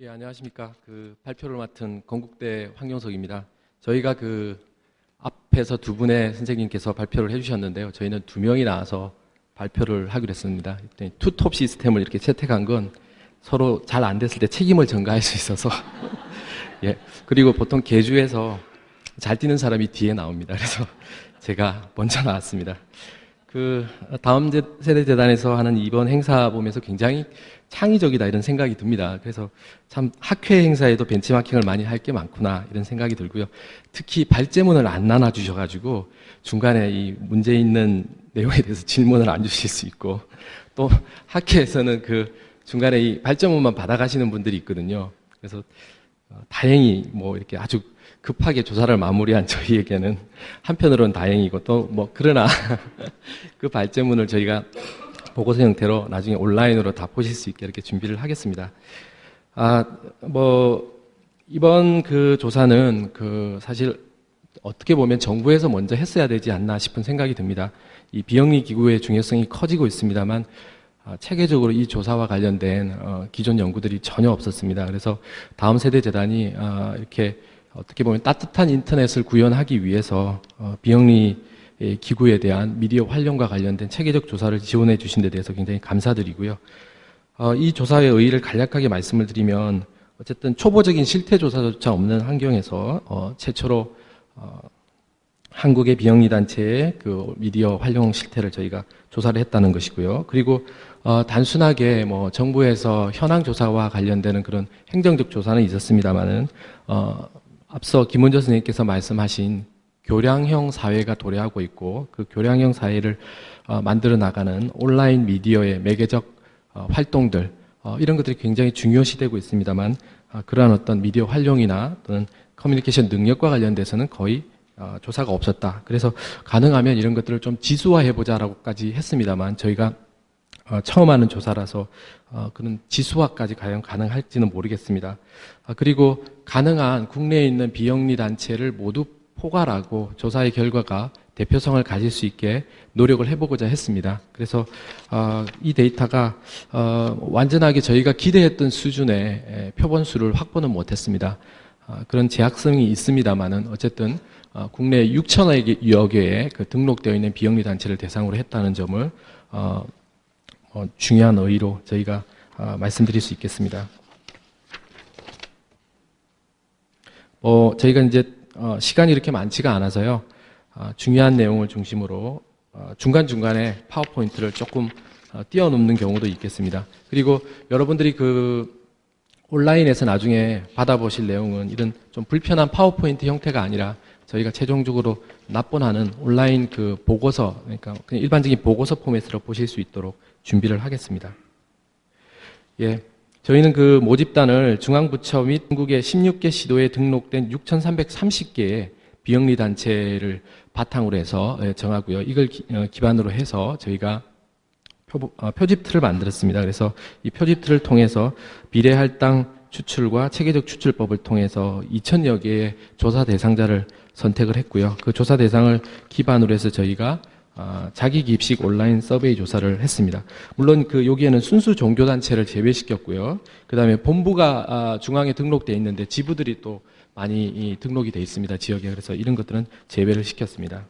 예, 안녕하십니까. 발표를 맡은 건국대 황용석입니다. 저희가 앞에서 두 분의 선생님께서 발표를 해주셨는데요. 저희는 두 명이 나와서 발표를 하기로 했습니다. 투톱 시스템을 이렇게 채택한 건 서로 잘 안 됐을 때 책임을 전가할 수 있어서. 예. 그리고 보통 계주에서 잘 뛰는 사람이 뒤에 나옵니다. 그래서 제가 먼저 나왔습니다. 다음 세대 재단에서 하는 이번 행사 보면서 굉장히 창의적이다 이런 생각이 듭니다. 그래서 참 학회 행사에도 벤치마킹을 많이 할 게 많구나 이런 생각이 들고요. 특히 발제문을 안 나눠주셔가지고 중간에 이 문제 있는 내용에 대해서 질문을 안 주실 수 있고, 또 학회에서는 중간에 이 발제문만 받아가시는 분들이 있거든요. 그래서 다행히 이렇게 아주 급하게 조사를 마무리한 저희에게는 한편으로는 다행이고, 또 그러나 그 발제문을 저희가 보고서 형태로 나중에 온라인으로 다 보실 수 있게 이렇게 준비를 하겠습니다. 이번 조사는 사실 어떻게 보면 정부에서 먼저 했어야 되지 않나 싶은 생각이 듭니다. 이 비영리 기구의 중요성이 커지고 있습니다만, 체계적으로 이 조사와 관련된 기존 연구들이 전혀 없었습니다. 그래서 다음 세대 재단이 이렇게 어떻게 보면 따뜻한 인터넷을 구현하기 위해서 비영리 기구에 대한 미디어 활용과 관련된 체계적 조사를 지원해 주신 데 대해서 굉장히 감사드리고요. 이 조사의 의의를 간략하게 말씀을 드리면, 어쨌든 초보적인 실태 조사조차 없는 환경에서 최초로 한국의 비영리 단체의 미디어 활용 실태를 저희가 조사를 했다는 것이고요. 그리고 단순하게 정부에서 현황 조사와 관련되는 그런 행정적 조사는 있었습니다만은 앞서 김원조 선생님께서 말씀하신 교량형 사회가 도래하고 있고, 그 교량형 사회를 만들어 나가는 온라인 미디어의 매개적 활동들, 이런 것들이 굉장히 중요시되고 있습니다만, 그러한 어떤 미디어 활용이나 또는 커뮤니케이션 능력과 관련돼서는 거의 조사가 없었다. 그래서 가능하면 이런 것들을 좀 지수화해보자라고까지 했습니다만, 저희가 처음 하는 조사라서 그런 지수화까지 과연 가능할지는 모르겠습니다. 그리고 가능한 국내에 있는 비영리 단체를 모두 포괄하고 조사의 결과가 대표성을 가질 수 있게 노력을 해보고자 했습니다. 그래서 이 데이터가 완전하게 저희가 기대했던 수준의 표본수를 확보는 못했습니다. 그런 제약성이 있습니다만은 어쨌든 국내 6천여 개의 등록되어 있는 비영리 단체를 대상으로 했다는 점을 중요한 의의로 저희가 말씀드릴 수 있겠습니다. 저희가 이제 시간이 이렇게 많지가 않아서요. 중요한 내용을 중심으로 중간중간에 파워포인트를 조금 뛰어넘는 경우도 있겠습니다. 그리고 여러분들이 온라인에서 나중에 받아보실 내용은 이런 좀 불편한 파워포인트 형태가 아니라 저희가 최종적으로 납본하는 온라인 보고서, 그러니까 그냥 일반적인 보고서 포맷으로 보실 수 있도록 준비를 하겠습니다. 예. 저희는 모집단을 중앙부처 및 전국의 16개 시도에 등록된 6,330개의 비영리 단체를 바탕으로 해서 정하고요. 이걸 기반으로 해서 저희가 표집틀을 만들었습니다. 그래서 이 표집틀을 통해서 비례할당 추출과 체계적 추출법을 통해서 2,000여 개의 조사 대상자를 선택을 했고요. 그 조사 대상을 기반으로 해서 저희가 자기 기입식 온라인 서베이 조사를 했습니다. 물론 여기에는 순수 종교단체를 제외시켰고요. 그 다음에 본부가 중앙에 등록되어 있는데 지부들이 또 많이 등록이 되어 있습니다. 지역에. 그래서 이런 것들은 제외를 시켰습니다.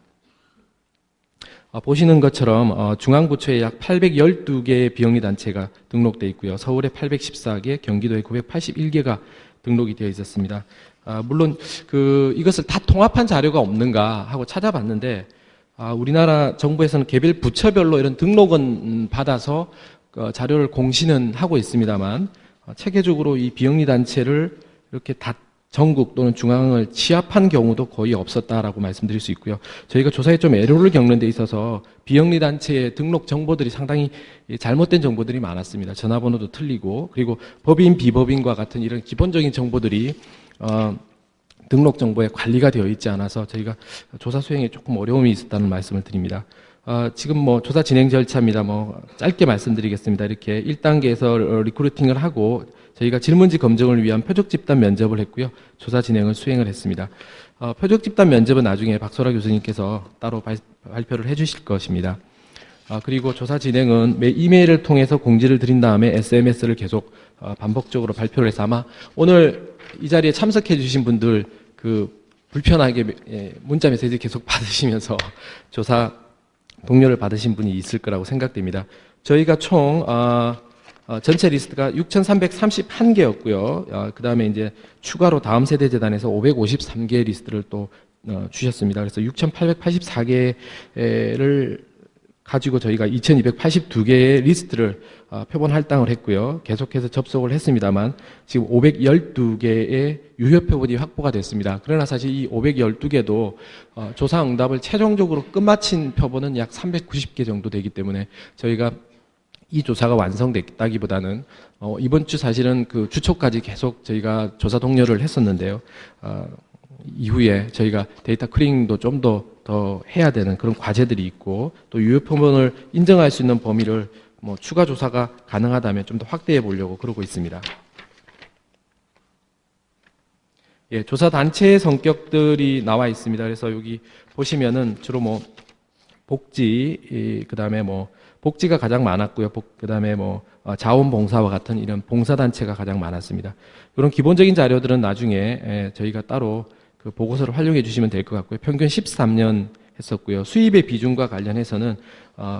보시는 것처럼 중앙부처에 약 812개의 비영리 단체가 등록되어 있고요. 서울에 814개, 경기도에 981개가 등록이 되어 있었습니다. 물론 이것을 다 통합한 자료가 없는가 하고 찾아봤는데, 우리나라 정부에서는 개별 부처별로 이런 등록은 받아서 자료를 공시는 하고 있습니다만, 체계적으로 이 비영리 단체를 이렇게 다 전국 또는 중앙을 취합한 경우도 거의 없었다라고 말씀드릴 수 있고요. 저희가 조사에 좀 애로를 겪는 데 있어서 비영리 단체의 등록 정보들이 상당히 잘못된 정보들이 많았습니다. 전화번호도 틀리고, 그리고 법인, 비법인과 같은 이런 기본적인 정보들이 등록 정보에 관리가 되어 있지 않아서 저희가 조사 수행에 조금 어려움이 있었다는 말씀을 드립니다. 지금 조사 진행 절차입니다. 짧게 말씀드리겠습니다. 이렇게 1단계에서 리크루팅을 하고 저희가 질문지 검증을 위한 표적 집단 면접을 했고요. 조사 진행을 수행을 했습니다. 표적 집단 면접은 나중에 박소라 교수님께서 따로 발표를 해 주실 것입니다. 그리고 조사 진행은 매 이메일을 통해서 공지를 드린 다음에 SMS를 계속 반복적으로 발표를 해서 아마 오늘 이 자리에 참석해 주신 분들 불편하게 문자 메시지 계속 받으시면서 조사 동료를 받으신 분이 있을 거라고 생각됩니다. 저희가 총 전체 리스트가 6,331개였고요. 그 다음에 이제 추가로 다음 세대 재단에서 553개 리스트를 또 주셨습니다. 그래서 6,884개를 가지고 저희가 2,282개의 리스트를 표본 할당을 했고요. 계속해서 접속을 했습니다만 지금 512개의 유효 표본이 확보가 됐습니다. 그러나 사실 이 512개도 조사 응답을 최종적으로 끝마친 표본은 약 390개 정도 되기 때문에 저희가 이 조사가 완성됐다기보다는 이번 주 사실은 그 주초까지 계속 저희가 조사 독려를 했었는데요. 이후에 저희가 데이터 클리닝도 좀 더 해야 되는 그런 과제들이 있고 또 유효 표본을 인정할 수 있는 범위를 추가 조사가 가능하다면 좀 더 확대해 보려고 그러고 있습니다. 예, 조사 단체의 성격들이 나와 있습니다. 그래서 여기 보시면은 주로 복지, 그 다음에 복지가 가장 많았고요. 그 다음에 자원봉사와 같은 이런 봉사단체가 가장 많았습니다. 이런 기본적인 자료들은 나중에 저희가 따로 그 보고서를 활용해 주시면 될 것 같고요. 평균 13년 했었고요. 수입의 비중과 관련해서는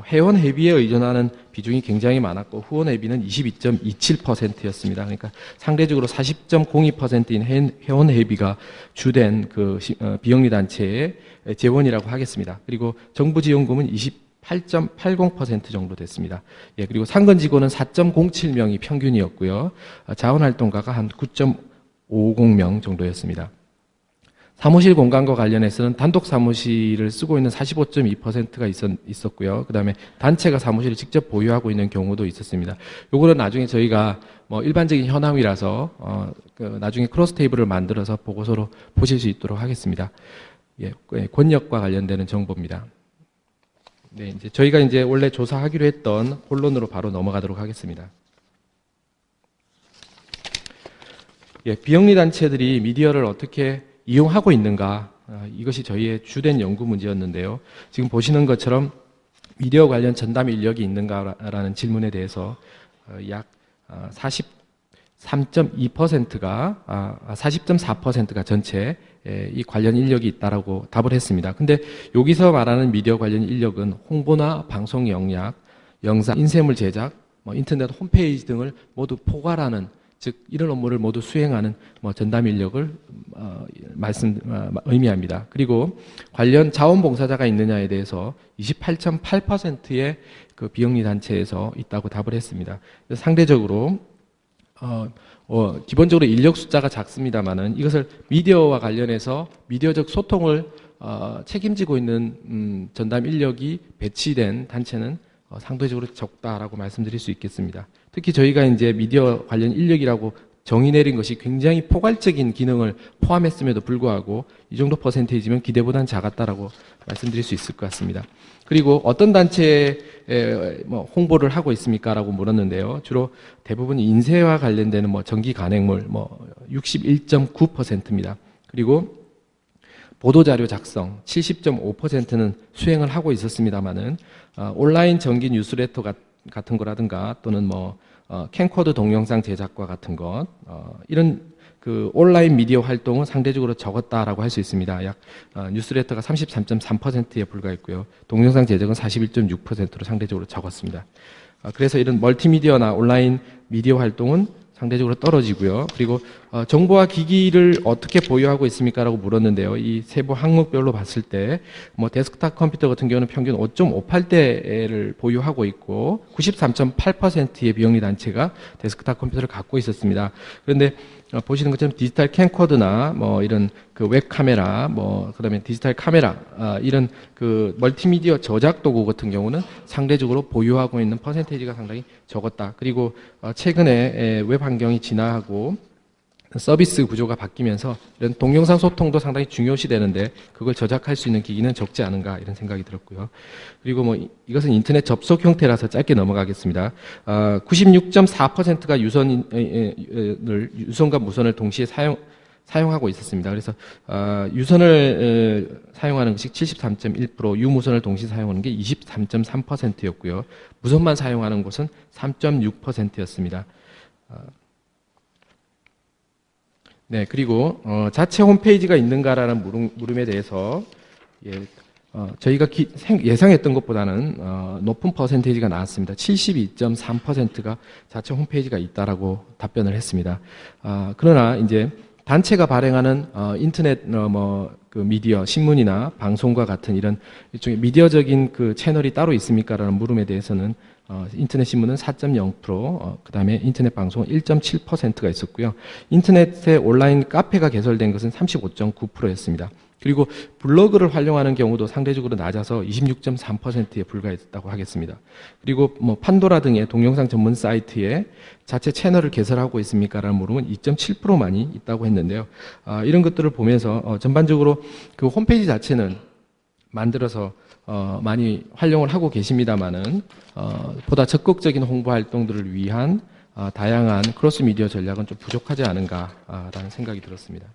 회원 회비에 의존하는 비중이 굉장히 많았고 후원 회비는 22.27%였습니다. 그러니까 상대적으로 40.02%인 회원 회비가 주된 그 비영리 단체의 재원이라고 하겠습니다. 그리고 정부 지원금은 8.80% 정도 됐습니다. 예, 그리고 상근 직원은 4.07명이 평균이었고요. 자원활동가가 한 9.50명 정도였습니다. 사무실 공간과 관련해서는 단독 사무실을 쓰고 있는 45.2%가 있었고요. 그 다음에 단체가 사무실을 직접 보유하고 있는 경우도 있었습니다. 요거는 나중에 저희가 일반적인 현황이라서 나중에 크로스 테이블을 만들어서 보고서로 보실 수 있도록 하겠습니다. 예, 권역과 관련되는 정보입니다. 네, 이제 저희가 원래 조사하기로 했던 본론으로 바로 넘어가도록 하겠습니다. 예, 비영리 단체들이 미디어를 어떻게 이용하고 있는가, 이것이 저희의 주된 연구 문제였는데요. 지금 보시는 것처럼 미디어 관련 전담 인력이 있는가라는 질문에 대해서 약 43.2%가 40.4%가 전체 이 관련 인력이 있다라고 답을 했습니다. 근데 여기서 말하는 미디어 관련 인력은 홍보나 방송 영약, 영상, 인쇄물 제작, 인터넷 홈페이지 등을 모두 포괄하는, 즉 이런 업무를 모두 수행하는 전담 인력을 의미합니다. 그리고 관련 자원봉사자가 있느냐에 대해서 28.8%의 그 비영리 단체에서 있다고 답을 했습니다. 상대적으로 기본적으로 인력 숫자가 작습니다만은 이것을 미디어와 관련해서 미디어적 소통을 책임지고 있는 전담 인력이 배치된 단체는 상대적으로 적다라고 말씀드릴 수 있겠습니다. 특히 저희가 미디어 관련 인력이라고 정의 내린 것이 굉장히 포괄적인 기능을 포함했음에도 불구하고 이 정도 퍼센테이지면 기대보다는 작았다라고 말씀드릴 수 있을 것 같습니다. 그리고 어떤 단체에 홍보를 하고 있습니까? 라고 물었는데요. 주로 대부분 인쇄와 관련되는 전기 간행물 61.9%입니다. 그리고 보도자료 작성 70.5%는 수행을 하고 있었습니다만은 온라인 정기 뉴스레터 같은 거라든가 또는 캠코더 동영상 제작과 같은 것 이런 그 온라인 미디어 활동은 상대적으로 적었다라고 할 수 있습니다. 약 뉴스레터가 33.3%에 불과했고요. 동영상 제작은 41.6%로 상대적으로 적었습니다. 그래서 이런 멀티미디어나 온라인 미디어 활동은 상대적으로 떨어지고요. 그리고 정보와 기기를 어떻게 보유하고 있습니까? 라고 물었는데요. 이 세부 항목별로 봤을 때 데스크탑 컴퓨터 같은 경우는 평균 5.58대를 보유하고 있고 93.8%의 비영리 단체가 데스크탑 컴퓨터를 갖고 있었습니다. 그런데 보시는 것처럼 디지털 캠코더나 이런 그 웹카메라, 그다음에 디지털 카메라, 이런 그 멀티미디어 저작 도구 같은 경우는 상대적으로 보유하고 있는 퍼센테이지가 상당히 적었다. 그리고 최근에 웹 환경이 진화하고 서비스 구조가 바뀌면서 이런 동영상 소통도 상당히 중요시 되는데 그걸 저작할 수 있는 기기는 적지 않은가 이런 생각이 들었고요. 그리고 이것은 인터넷 접속 형태라서 짧게 넘어가겠습니다. 96.4%가 유선과 무선을 동시에 사용하고 있었습니다. 그래서 유선을 사용하는 것이 73.1%, 유무선을 동시 사용하는 게 23.3%였고요. 무선만 사용하는 곳은 3.6%였습니다. 네, 그리고 자체 홈페이지가 있는가라는 물음에 대해서 저희가 예상했던 것보다는 높은 퍼센테이지가 나왔습니다. 72.3%가 자체 홈페이지가 있다라고 답변을 했습니다. 그러나 이제 단체가 발행하는 인터넷 그 미디어, 신문이나 방송과 같은 이런 일종의 미디어적인 그 채널이 따로 있습니까라는 물음에 대해서는 인터넷 신문은 4.0%, 그 다음에 인터넷 방송은 1.7%가 있었고요. 인터넷에 온라인 카페가 개설된 것은 35.9%였습니다. 그리고 블로그를 활용하는 경우도 상대적으로 낮아서 26.3%에 불과했다고 하겠습니다. 그리고 뭐 판도라 등의 동영상 전문 사이트에 자체 채널을 개설하고 있습니까라는 물음은 2.7%만이 있다고 했는데요. 이런 것들을 보면서 전반적으로 그 홈페이지 자체는 만들어서 많이 활용을 하고 계십니다만은 보다 적극적인 홍보 활동들을 위한 다양한 크로스 미디어 전략은 좀 부족하지 않은가라는 생각이 들었습니다.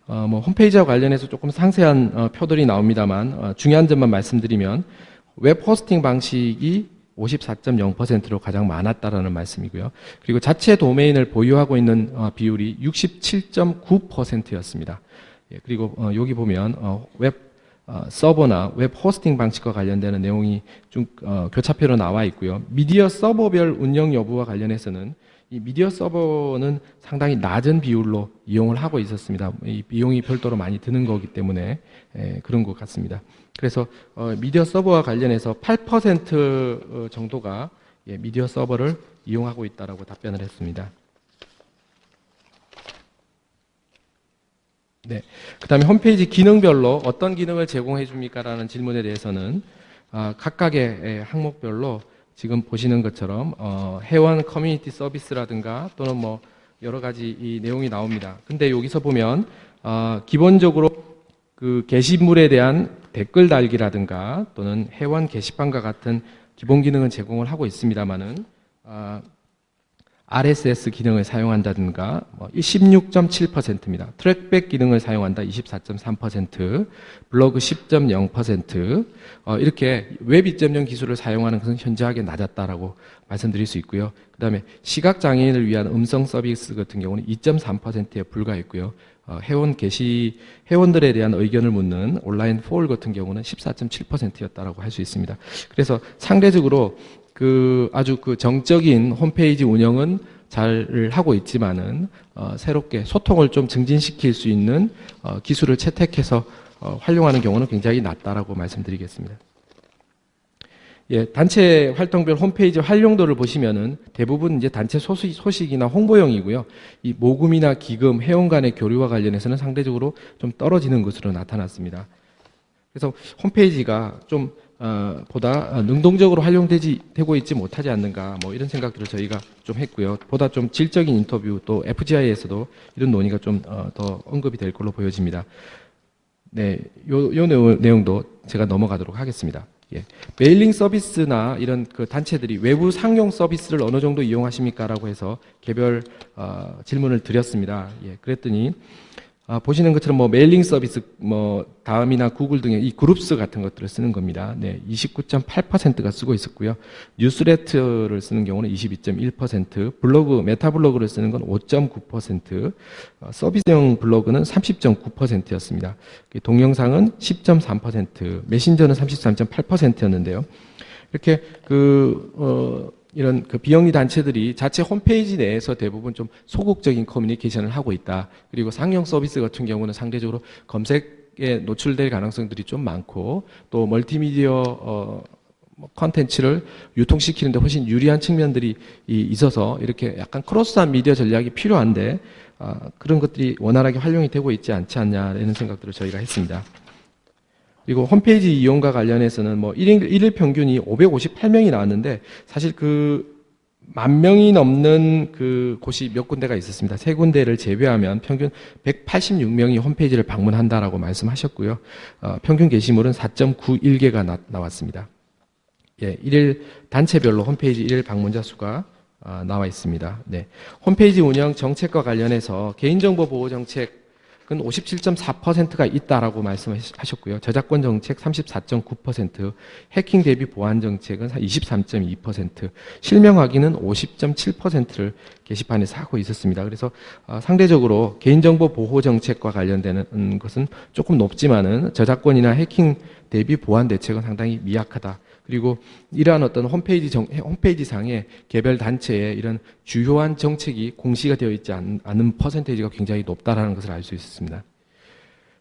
뭐 홈페이지와 관련해서 조금 상세한 표들이 나옵니다만 중요한 점만 말씀드리면 웹 호스팅 방식이 54.0%로 가장 많았다라는 말씀이고요. 그리고 자체 도메인을 보유하고 있는 비율이 67.9%였습니다. 그리고 여기 보면 웹 서버나 웹 호스팅 방식과 관련되는 내용이 좀 교차표로 나와 있고요. 미디어 서버별 운영 여부와 관련해서는 이 미디어 서버는 상당히 낮은 비율로 이용을 하고 있었습니다. 이 비용이 별도로 많이 드는 거기 때문에 그런 것 같습니다. 그래서 미디어 서버와 관련해서 8% 정도가 미디어 서버를 이용하고 있다라고 답변을 했습니다. 네. 그 다음에 홈페이지 기능별로 어떤 기능을 제공해 줍니까라는 질문에 대해서는 각각의 항목별로 지금 보시는 것처럼 회원 커뮤니티 서비스라든가 또는 뭐 여러 가지 이 내용이 나옵니다. 근데 여기서 보면 기본적으로 그 게시물에 대한 댓글 달기라든가 또는 회원 게시판과 같은 기본 기능은 제공을 하고 있습니다만은 RSS 기능을 사용한다든가 16.7%입니다. 트랙백 기능을 사용한다 24.3%, 블로그 10.0%, 이렇게 웹 2.0 기술을 사용하는 것은 현저하게 낮았다라고 말씀드릴 수 있고요. 그 다음에 시각장애인을 위한 음성 서비스 같은 경우는 2.3%에 불과했고요. 회원들에 대한 의견을 묻는 온라인 포울 같은 경우는 14.7%였다라고 할 수 있습니다. 그래서 상대적으로 아주 정적인 홈페이지 운영은 잘 하고 있지만은 새롭게 소통을 좀 증진시킬 수 있는 기술을 채택해서 활용하는 경우는 굉장히 낮다라고 말씀드리겠습니다. 예, 단체 활동별 홈페이지 활용도를 보시면은 대부분 이제 단체 소식이나 홍보용이고요. 이 모금이나 기금, 회원 간의 교류와 관련해서는 상대적으로 좀 떨어지는 것으로 나타났습니다. 그래서 홈페이지가 좀 보다 능동적으로 활용되고 있지 못하지 않는가 뭐 이런 생각들을 저희가 좀 했고요. 보다 좀 질적인 인터뷰 또 FGI에서도 이런 논의가 좀 더 언급이 될 걸로 보여집니다. 네, 요 내용도 제가 넘어가도록 하겠습니다. 예. 메일링 서비스나 이런 그 단체들이 외부 상용 서비스를 어느 정도 이용하십니까라고 해서 개별 질문을 드렸습니다. 예, 그랬더니 보시는 것처럼 뭐 메일링 서비스, 뭐 다음이나 구글 등의 이 그룹스 같은 것들을 쓰는 겁니다. 네, 29.8%가 쓰고 있었고요. 뉴스레터를 쓰는 경우는 22.1%, 블로그, 메타 블로그를 쓰는 건 5.9%, 서비스형 블로그는 30.9%였습니다. 동영상은 10.3%, 메신저는 33.8%였는데요. 이렇게 이런 비영리 단체들이 자체 홈페이지 내에서 대부분 좀 소극적인 커뮤니케이션을 하고 있다. 그리고 상용 서비스 같은 경우는 상대적으로 검색에 노출될 가능성들이 좀 많고 또 멀티미디어 컨텐츠를 유통시키는데 훨씬 유리한 측면들이 있어서 이렇게 약간 크로스한 미디어 전략이 필요한데 그런 것들이 원활하게 활용이 되고 있지 않지 않냐라는 생각들을 저희가 했습니다. 그리고 홈페이지 이용과 관련해서는 뭐 일일 평균이 558명이 나왔는데 사실 10,000명이 넘는 곳이 몇 군데가 있었습니다. 3군데를 제외하면 평균 186명이 홈페이지를 방문한다라고 말씀하셨고요. 평균 게시물은 4.91개가 나왔습니다. 예, 단체별로 홈페이지 일일 방문자 수가 나와 있습니다. 네. 홈페이지 운영 정책과 관련해서 개인정보 보호 정책은 57.4%가 있다라고 말씀하셨고요. 저작권 정책 34.9%, 해킹 대비 보안 정책은 23.2%, 실명 확인은 50.7%를 게시판에서 하고 있었습니다. 그래서 상대적으로 개인정보 보호 정책과 관련되는 것은 조금 높지만은 저작권이나 해킹 대비 보안 대책은 상당히 미약하다. 그리고 이러한 어떤 홈페이지 상에 개별 단체의 이런 주요한 정책이 공시가 되어 있지 않은 퍼센테이지가 굉장히 높다라는 것을 알 수 있습니다.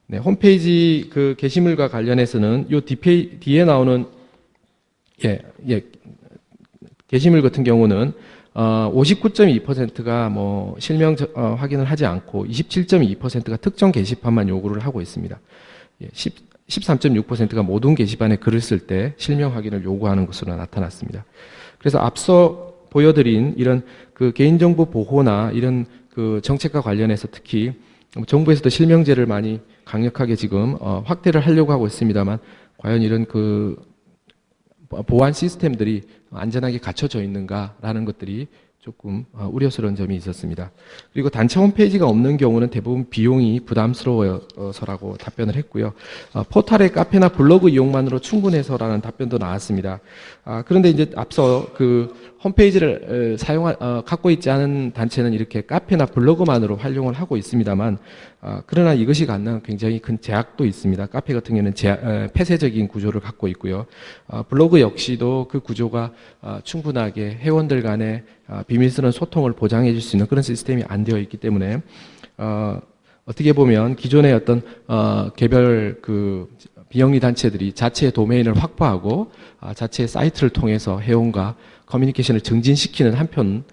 네, 홈페이지 그 게시물과 관련해서는 요 뒤에 나오는 게시물 같은 경우는 59.2%가 뭐 실명 확인을 하지 않고 27.2%가 특정 게시판만 요구를 하고 있습니다. 13.6%가 모든 게시판에 글을 쓸 때 실명 확인을 요구하는 것으로 나타났습니다. 그래서 앞서 보여드린 이런 그 개인정보 보호나 이런 그 정책과 관련해서 특히 정부에서도 실명제를 많이 강력하게 지금 확대를 하려고 하고 있습니다만 과연 이런 그 보안 시스템들이 안전하게 갖춰져 있는가라는 것들이 조금 우려스러운 점이 있었습니다. 그리고 단체 홈페이지가 없는 경우는 대부분 비용이 부담스러워서라고 답변을 했고요. 포털의 카페나 블로그 이용만으로 충분해서라는 답변도 나왔습니다. 그런데 이제 앞서 그 홈페이지를 갖고 있지 않은 단체는 이렇게 카페나 블로그만으로 활용을 하고 있습니다만, 그러나 이것이 갖는 굉장히 큰 제약도 있습니다. 카페 같은 경우는 폐쇄적인 구조를 갖고 있고요. 블로그 역시도 그 구조가 충분하게 회원들 간의 비밀스러운 소통을 보장해 줄 수 있는 그런 시스템이 안 되어 있기 때문에 어떻게 보면 기존의 어떤 개별 그 비영리 단체들이 자체의 도메인을 확보하고 자체의 사이트를 통해서 회원과 커뮤니케이션을 증진시키는 한편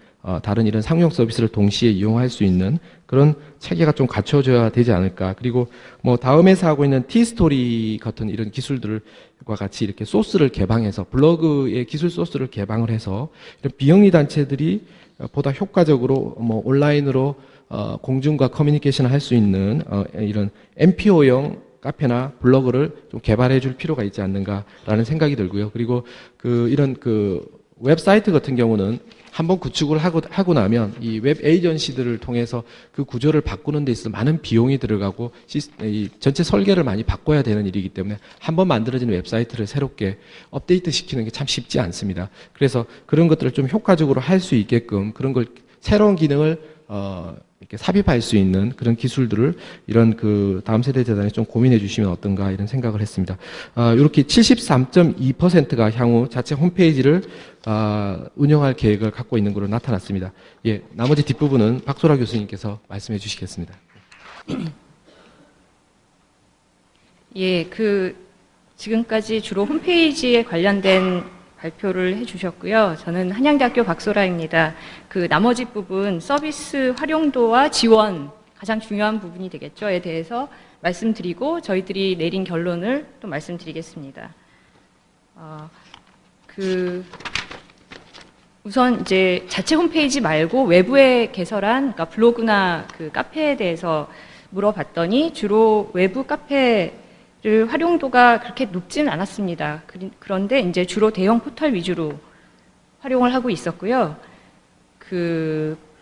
다른 이런 상용 서비스를 동시에 이용할 수 있는 그런 체계가 좀 갖춰져야 되지 않을까. 그리고 뭐 다음에서 하고 있는 티스토리 같은 이런 기술들과 같이 이렇게 소스를 개방해서 블로그의 기술 소스를 개방을 해서 이런 비영리 단체들이 보다 효과적으로 뭐 온라인으로 공중과 커뮤니케이션을 할 수 있는 이런 MPO용 카페나 블로그를 좀 개발해 줄 필요가 있지 않는가라는 생각이 들고요. 그리고 이런 웹사이트 같은 경우는 한번 구축을 하고 나면 이 웹 에이전시들을 통해서 그 구조를 바꾸는 데 있어서 많은 비용이 들어가고 이 전체 설계를 많이 바꿔야 되는 일이기 때문에 한번 만들어진 웹사이트를 새롭게 업데이트 시키는 게 참 쉽지 않습니다. 그래서 그런 것들을 좀 효과적으로 할 수 있게끔 그런 걸 새로운 기능을 이렇게 삽입할 수 있는 그런 기술들을 이런 그 다음 세대 재단에 좀 고민해 주시면 어떤가 이런 생각을 했습니다. 이렇게 73.2%가 향후 자체 홈페이지를 운영할 계획을 갖고 있는 것으로 나타났습니다. 예, 나머지 뒷부분은 박소라 교수님께서 말씀해 주시겠습니다. 예, 지금까지 주로 홈페이지에 관련된 발표를 해주셨고요. 저는 한양대학교 박소라입니다. 나머지 부분 서비스 활용도와 지원 가장 중요한 부분이 되겠죠.에 대해서 말씀드리고 저희들이 내린 결론을 또 말씀드리겠습니다. 우선 이제 자체 홈페이지 말고 외부에 개설한 그러니까 블로그나 카페에 대해서 물어봤더니 주로 외부 카페 활용도가 그렇게 높지는 않았습니다. 그런데 이제 주로 대형 포털 위주로 활용을 하고 있었고요.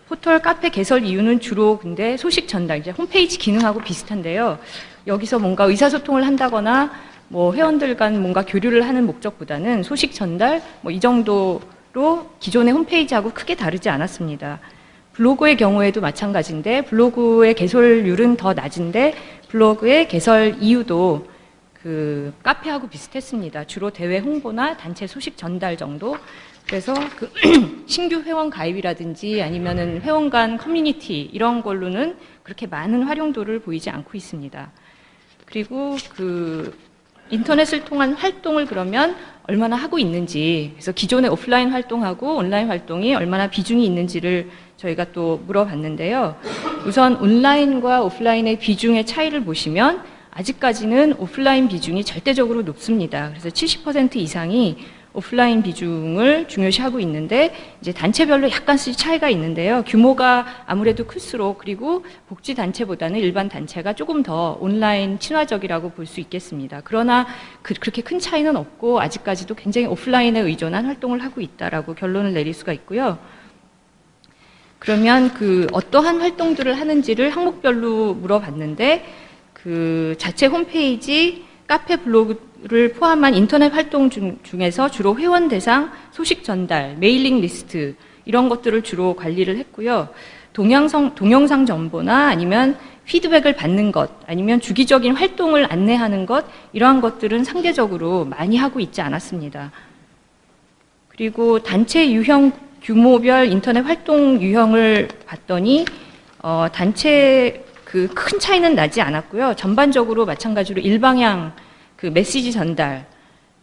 포털 카페 개설 이유는 주로 근데 소식 전달, 이제 홈페이지 기능하고 비슷한데요. 여기서 뭔가 의사소통을 한다거나 뭐 회원들 간 뭔가 교류를 하는 목적보다는 소식 전달 뭐 이 정도로 기존의 홈페이지하고 크게 다르지 않았습니다. 블로그의 경우에도 마찬가지인데 블로그의 개설률은 더 낮은데 블로그의 개설 이유도 카페하고 비슷했습니다. 주로 대외 홍보나 단체 소식 전달 정도. 그래서 신규 회원 가입이라든지 아니면은 회원 간 커뮤니티 이런 걸로는 그렇게 많은 활용도를 보이지 않고 있습니다. 그리고 인터넷을 통한 활동을 그러면 얼마나 하고 있는지, 그래서 기존의 오프라인 활동하고 온라인 활동이 얼마나 비중이 있는지를 저희가 또 물어봤는데요. 우선 온라인과 오프라인의 비중의 차이를 보시면 아직까지는 오프라인 비중이 절대적으로 높습니다. 그래서 70% 이상이 오프라인 비중을 중요시하고 있는데 이제 단체별로 약간씩 차이가 있는데요. 규모가 아무래도 클수록 그리고 복지 단체보다는 일반 단체가 조금 더 온라인 친화적이라고 볼 수 있겠습니다. 그러나 그렇게 큰 차이는 없고 아직까지도 굉장히 오프라인에 의존한 활동을 하고 있다라고 결론을 내릴 수가 있고요. 그러면 그 어떠한 활동들을 하는지를 항목별로 물어봤는데 그 자체 홈페이지, 카페 블로그를 포함한 인터넷 활동 중에서 주로 회원 대상, 소식 전달, 메일링 리스트 이런 것들을 주로 관리를 했고요. 동영상 정보나 아니면 피드백을 받는 것, 아니면 주기적인 활동을 안내하는 것, 이러한 것들은 상대적으로 많이 하고 있지 않았습니다. 그리고 단체 유형 규모별 인터넷 활동 유형을 봤더니 단체 그 큰 차이는 나지 않았고요. 전반적으로 마찬가지로 일방향 그 메시지 전달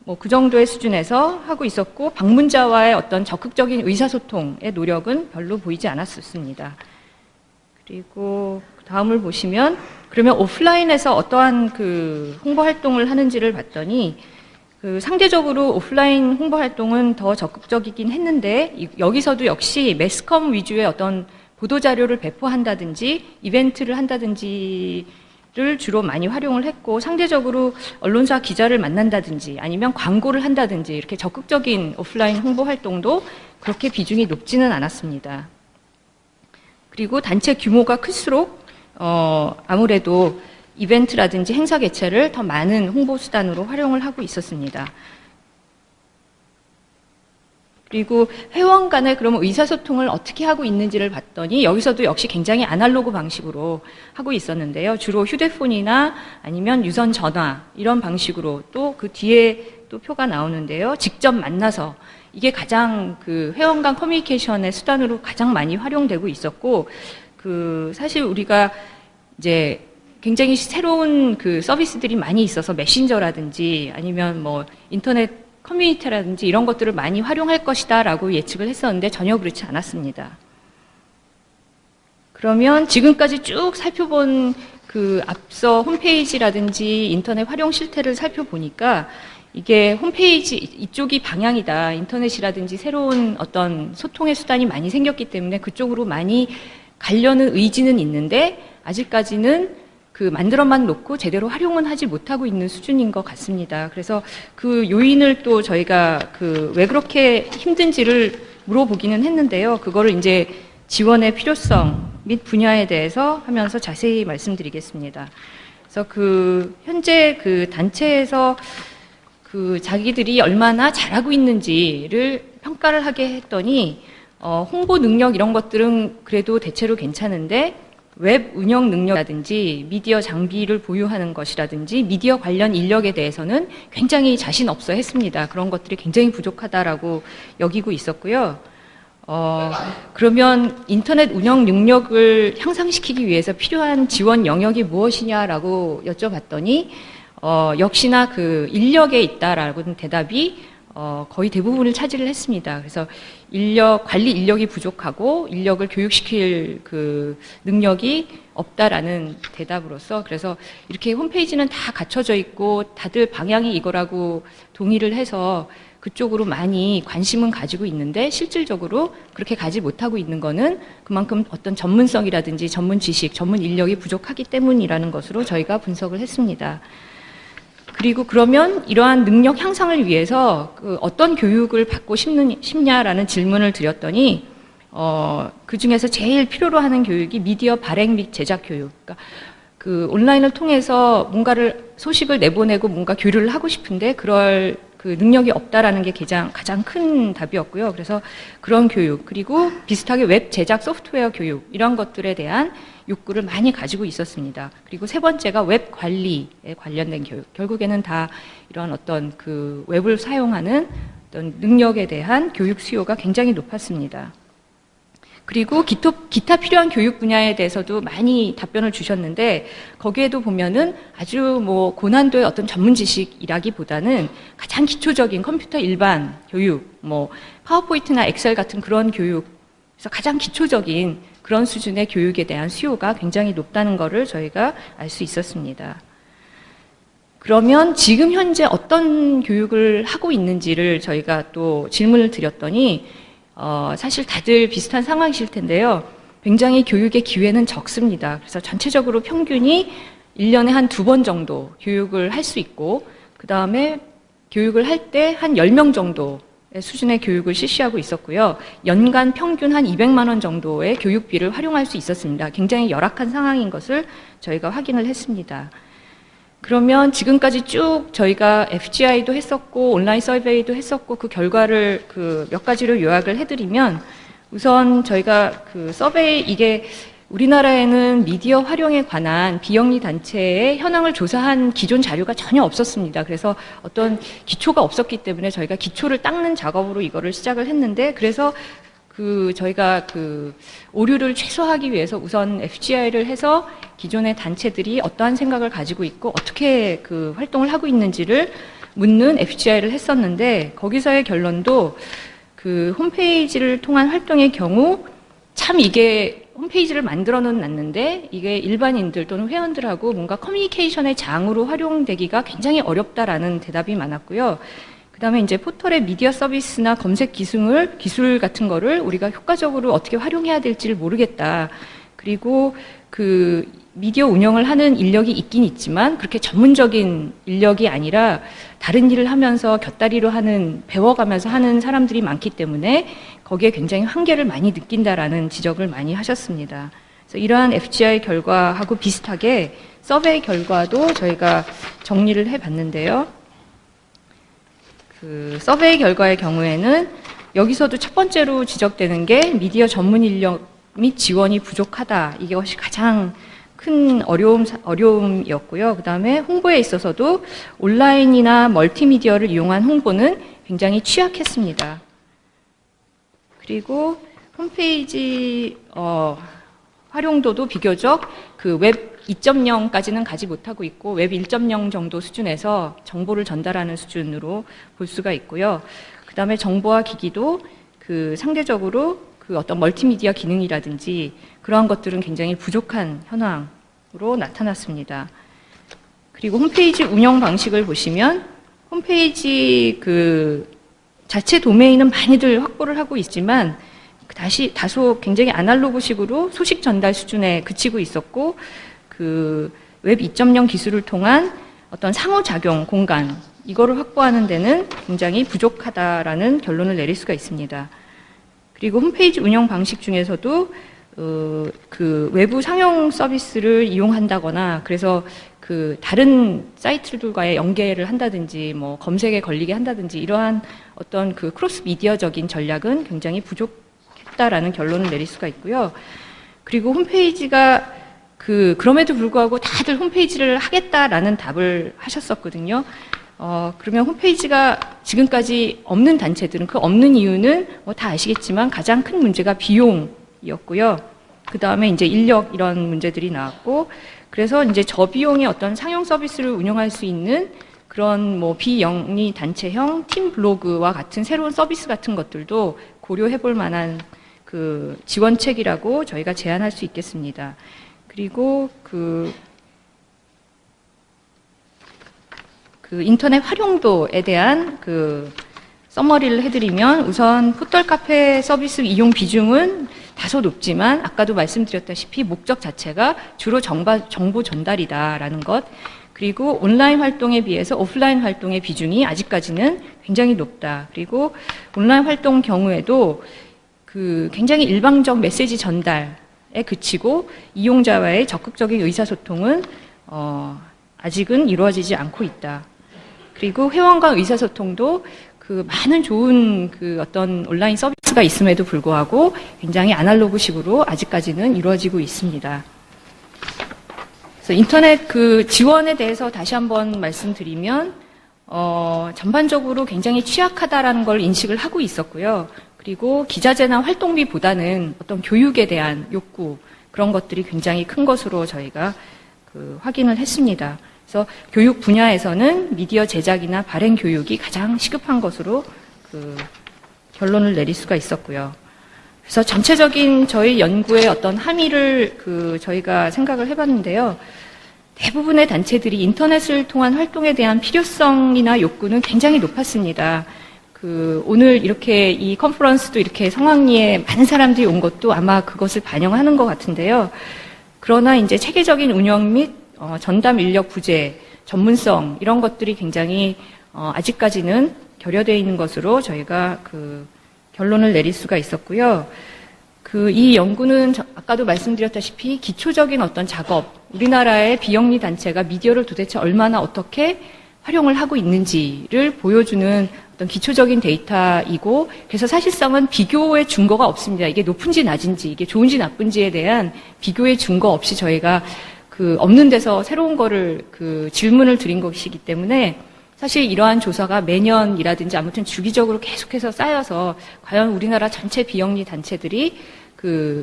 뭐 그 정도의 수준에서 하고 있었고 방문자와의 어떤 적극적인 의사소통의 노력은 별로 보이지 않았었습니다. 그리고 다음을 보시면 그러면 오프라인에서 어떠한 그 홍보 활동을 하는지를 봤더니 그 상대적으로 오프라인 홍보 활동은 더 적극적이긴 했는데 여기서도 역시 매스컴 위주의 어떤 보도자료를 배포한다든지 이벤트를 한다든지를 주로 많이 활용을 했고 상대적으로 언론사 기자를 만난다든지 아니면 광고를 한다든지 이렇게 적극적인 오프라인 홍보 활동도 그렇게 비중이 높지는 않았습니다. 그리고 단체 규모가 클수록 아무래도 이벤트라든지 행사 개최를 더 많은 홍보 수단으로 활용을 하고 있었습니다. 그리고 회원 간의 그러면 의사소통을 어떻게 하고 있는지를 봤더니 여기서도 역시 굉장히 아날로그 방식으로 하고 있었는데요. 주로 휴대폰이나 아니면 유선 전화 이런 방식으로 또 그 뒤에 또 표가 나오는데요. 직접 만나서 이게 가장 그 회원 간 커뮤니케이션의 수단으로 가장 많이 활용되고 있었고 그 사실 우리가 이제 굉장히 새로운 그 서비스들이 많이 있어서 메신저라든지 아니면 뭐 인터넷 커뮤니티라든지 이런 것들을 많이 활용할 것이다 라고 예측을 했었는데 전혀 그렇지 않았습니다. 그러면 지금까지 쭉 살펴본 그 앞서 홈페이지라든지 인터넷 활용 실태를 살펴보니까 이게 홈페이지 이쪽이 방향이다. 인터넷이라든지 새로운 어떤 소통의 수단이 많이 생겼기 때문에 그쪽으로 많이 가려는 의지는 있는데 아직까지는 그 만들어만 놓고 제대로 활용은 하지 못하고 있는 수준인 것 같습니다. 그래서 그 요인을 또 저희가 그 왜 그렇게 힘든지를 물어보기는 했는데요. 그거를 이제 지원의 필요성 및 분야에 대해서 하면서 자세히 말씀드리겠습니다. 그래서 그 현재 그 단체에서 그 자기들이 얼마나 잘하고 있는지를 평가를 하게 했더니 홍보 능력 이런 것들은 그래도 대체로 괜찮은데 웹 운영 능력이라든지 미디어 장비를 보유하는 것이라든지 미디어 관련 인력에 대해서는 굉장히 자신 없어 했습니다. 그런 것들이 굉장히 부족하다라고 여기고 있었고요. 그러면 인터넷 운영 능력을 향상시키기 위해서 필요한 지원 영역이 무엇이냐라고 여쭤봤더니 역시나 그 인력에 있다라는 대답이 거의 대부분을 차지를 했습니다. 그래서 관리 인력이 부족하고 인력을 교육시킬 그 능력이 없다라는 대답으로서 그래서 이렇게 홈페이지는 다 갖춰져 있고 다들 방향이 이거라고 동의를 해서 그쪽으로 많이 관심은 가지고 있는데 실질적으로 그렇게 가지 못하고 있는 거는 그만큼 어떤 전문성이라든지 전문 지식, 전문 인력이 부족하기 때문이라는 것으로 저희가 분석을 했습니다. 그리고 그러면 이러한 능력 향상을 위해서 그 어떤 교육을 받고 싶냐라는 질문을 드렸더니 그 중에서 제일 필요로 하는 교육이 미디어 발행 및 제작 교육. 그러니까 그 온라인을 통해서 뭔가를 소식을 내보내고 뭔가 교류를 하고 싶은데 그럴 그 능력이 없다라는 게 가장 큰 답이었고요. 그래서 그런 교육 그리고 비슷하게 웹 제작 소프트웨어 교육 이런 것들에 대한 욕구를 많이 가지고 있었습니다. 그리고 세 번째가 웹 관리에 관련된 교육. 결국에는 다 이런 어떤 그 웹을 사용하는 어떤 능력에 대한 교육 수요가 굉장히 높았습니다. 그리고 기타 필요한 교육 분야에 대해서도 많이 답변을 주셨는데 거기에도 보면은 아주 뭐 고난도의 어떤 전문 지식이라기보다는 가장 기초적인 컴퓨터 일반 교육, 뭐 파워포인트나 엑셀 같은 그런 교육, 그래서 가장 기초적인 그런 수준의 교육에 대한 수요가 굉장히 높다는 것을 저희가 알 수 있었습니다. 그러면 지금 현재 어떤 교육을 하고 있는지를 저희가 또 질문을 드렸더니 사실 다들 비슷한 상황이실 텐데요. 굉장히 교육의 기회는 적습니다. 그래서 전체적으로 평균이 1년에 한 2번 정도 교육을 할 수 있고 그 다음에 교육을 할 때 한 10명 정도 수준의 교육을 실시하고 있었고요. 연간 평균 한 200만 원 정도의 교육비를 활용할 수 있었습니다. 굉장히 열악한 상황인 것을 저희가 확인을 했습니다. 그러면 지금까지 쭉 저희가 FGI도 했었고 온라인 서베이도 했었고 그 결과를 몇 가지로 요약을 해드리면 우선 저희가 서베이 이게 우리나라에는 미디어 활용에 관한 비영리 단체의 현황을 조사한 기존 자료가 전혀 없었습니다. 그래서 어떤 기초가 없었기 때문에 저희가 기초를 닦는 작업으로 이거를 시작을 했는데 그래서 저희가 오류를 최소화하기 위해서 우선 FGI를 해서 기존의 단체들이 어떠한 생각을 가지고 있고 어떻게 활동을 하고 있는지를 묻는 FGI를 했었는데 거기서의 결론도 홈페이지를 통한 활동의 경우 참 이게 홈페이지를 만들어는 놨는데 이게 일반인들 또는 회원들하고 뭔가 커뮤니케이션의 장으로 활용되기가 굉장히 어렵다라는 대답이 많았고요. 그 다음에 이제 포털의 미디어 서비스나 검색 기술 같은 거를 우리가 효과적으로 어떻게 활용해야 될지를 모르겠다. 그리고 미디어 운영을 하는 인력이 있긴 있지만 그렇게 전문적인 인력이 아니라 다른 일을 하면서 곁다리로 배워가면서 하는 사람들이 많기 때문에 거기에 굉장히 한계를 많이 느낀다라는 지적을 많이 하셨습니다. 그래서 이러한 FGI 결과하고 비슷하게 서베이 결과도 저희가 정리를 해봤는데요. 서베이 결과의 경우에는 여기서도 첫 번째로 지적되는 게 미디어 전문 인력 및 지원이 부족하다. 이것이 가장 큰 어려움이었고요. 그 다음에 홍보에 있어서도 온라인이나 멀티미디어를 이용한 홍보는 굉장히 취약했습니다. 그리고 홈페이지 활용도도 비교적 웹 2.0까지는 가지 못하고 있고 웹 1.0 정도 수준에서 정보를 전달하는 수준으로 볼 수가 있고요. 그 다음에 정보화 기기도 상대적으로 어떤 멀티미디어 기능이라든지 그러한 것들은 굉장히 부족한 현황으로 나타났습니다. 그리고 홈페이지 운영 방식을 보시면 홈페이지 자체 도메인은 많이들 확보를 하고 있지만 다소 굉장히 아날로그식으로 소식 전달 수준에 그치고 있었고 웹 2.0 기술을 통한 어떤 상호작용 공간 이거를 확보하는 데는 굉장히 부족하다라는 결론을 내릴 수가 있습니다. 그리고 홈페이지 운영 방식 중에서도 외부 상용 서비스를 이용한다거나 그래서 다른 사이트들과의 연계를 한다든지 뭐 검색에 걸리게 한다든지 이러한 어떤 크로스 미디어적인 전략은 굉장히 부족했다라는 결론을 내릴 수가 있고요. 그리고 홈페이지가 그럼에도 불구하고 다들 홈페이지를 하겠다라는 답을 하셨었거든요. 그러면 홈페이지가 지금까지 없는 단체들은 없는 이유는 다 아시겠지만 가장 큰 문제가 비용이었고요. 그 다음에 이제 인력 이런 문제들이 나왔고 그래서 이제 저비용의 어떤 상용 서비스를 운영할 수 있는 그런 비영리 단체형 팀 블로그와 같은 새로운 서비스 같은 것들도 고려해 볼 만한 지원책이라고 저희가 제안할 수 있겠습니다. 그리고 인터넷 활용도에 대한 서머리를 해드리면 우선 포털 카페 서비스 이용 비중은 다소 높지만 아까도 말씀드렸다시피 목적 자체가 주로 정보 전달이다라는 것 그리고 온라인 활동에 비해서 오프라인 활동의 비중이 아직까지는 굉장히 높다. 그리고 온라인 활동 경우에도 굉장히 일방적 메시지 전달에 그치고 이용자와의 적극적인 의사소통은 아직은 이루어지지 않고 있다. 그리고 회원과 의사소통도 많은 좋은 어떤 온라인 서비스가 있음에도 불구하고 굉장히 아날로그식으로 아직까지는 이루어지고 있습니다. 그래서 인터넷 지원에 대해서 다시 한번 말씀드리면 전반적으로 굉장히 취약하다라는 걸 인식을 하고 있었고요. 그리고 기자재나 활동비보다는 어떤 교육에 대한 욕구 그런 것들이 굉장히 큰 것으로 저희가 확인을 했습니다. 그래서 교육 분야에서는 미디어 제작이나 발행 교육이 가장 시급한 것으로 결론을 내릴 수가 있었고요. 그래서 전체적인 저희 연구의 어떤 함의를 저희가 생각을 해봤는데요. 대부분의 단체들이 인터넷을 통한 활동에 대한 필요성이나 욕구는 굉장히 높았습니다. 오늘 이렇게 이 컨퍼런스도 이렇게 성황리에 많은 사람들이 온 것도 아마 그것을 반영하는 것 같은데요. 그러나 이제 체계적인 운영 및 전담 인력 부재, 전문성 이런 것들이 굉장히 아직까지는 결여되어 있는 것으로 저희가 결론을 내릴 수가 있었고요. 이 연구는 아까도 말씀드렸다시피 기초적인 어떤 작업, 우리나라의 비영리 단체가 미디어를 도대체 얼마나 어떻게 활용을 하고 있는지를 보여주는 어떤 기초적인 데이터이고, 그래서 사실상은 비교의 증거가 없습니다. 이게 높은지 낮은지, 이게 좋은지 나쁜지에 대한 비교의 증거 없이 저희가 없는 데서 새로운 거를 질문을 드린 것이기 때문에 사실 이러한 조사가 매년이라든지 아무튼 주기적으로 계속해서 쌓여서 과연 우리나라 전체 비영리 단체들이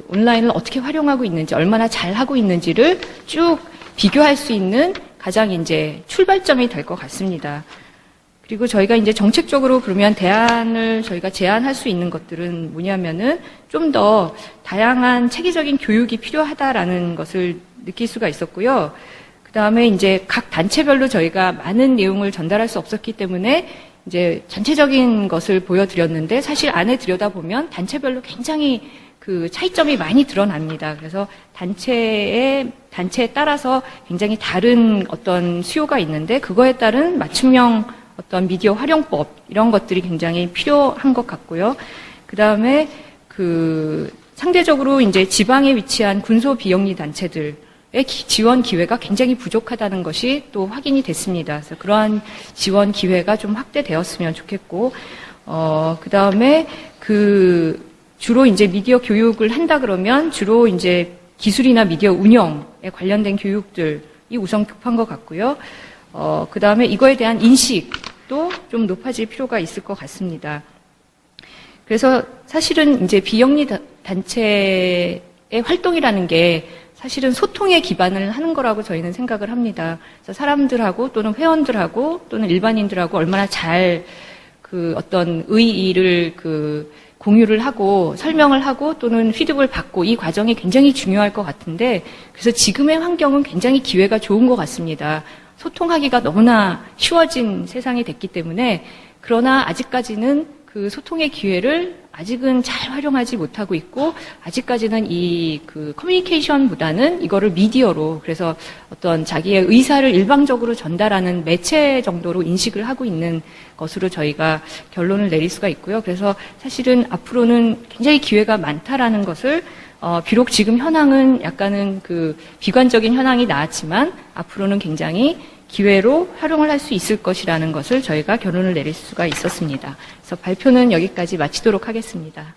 온라인을 어떻게 활용하고 있는지, 얼마나 잘 하고 있는지를 쭉 비교할 수 있는 가장 이제 출발점이 될 것 같습니다. 그리고 저희가 이제 정책적으로 그러면 대안을 저희가 제안할 수 있는 것들은 뭐냐면은 좀 더 다양한 체계적인 교육이 필요하다라는 것을 느낄 수가 있었고요. 그 다음에 이제 각 단체별로 저희가 많은 내용을 전달할 수 없었기 때문에 이제 전체적인 것을 보여드렸는데 사실 안에 들여다보면 단체별로 굉장히 차이점이 많이 드러납니다. 그래서 단체에 따라서 굉장히 다른 어떤 수요가 있는데 그거에 따른 맞춤형 어떤 미디어 활용법 이런 것들이 굉장히 필요한 것 같고요. 그 다음에 상대적으로 이제 지방에 위치한 군소 비영리 단체들의 지원 기회가 굉장히 부족하다는 것이 또 확인이 됐습니다. 그래서 그러한 지원 기회가 좀 확대되었으면 좋겠고, 그 다음에 주로 이제 미디어 교육을 한다 그러면 주로 이제 기술이나 미디어 운영에 관련된 교육들이 우선 급한 것 같고요. 그 다음에 이거에 대한 인식도 좀 높아질 필요가 있을 것 같습니다. 그래서 사실은 이제 비영리 단체의 활동이라는 게 사실은 소통에 기반을 하는 거라고 저희는 생각을 합니다. 그래서 사람들하고 또는 회원들하고 또는 일반인들하고 얼마나 잘 어떤 의의를 공유를 하고 설명을 하고 또는 피드백을 받고 이 과정이 굉장히 중요할 것 같은데, 그래서 지금의 환경은 굉장히 기회가 좋은 것 같습니다. 소통하기가 너무나 쉬워진 세상이 됐기 때문에, 그러나 아직까지는 소통의 기회를 아직은 잘 활용하지 못하고 있고, 아직까지는 커뮤니케이션보다는 이거를 미디어로, 그래서 어떤 자기의 의사를 일방적으로 전달하는 매체 정도로 인식을 하고 있는 것으로 저희가 결론을 내릴 수가 있고요. 그래서 사실은 앞으로는 굉장히 기회가 많다라는 것을, 비록 지금 현황은 약간은 비관적인 현황이 나왔지만, 앞으로는 굉장히 기회로 활용을 할 수 있을 것이라는 것을 저희가 결론을 내릴 수가 있었습니다. 그래서 발표는 여기까지 마치도록 하겠습니다.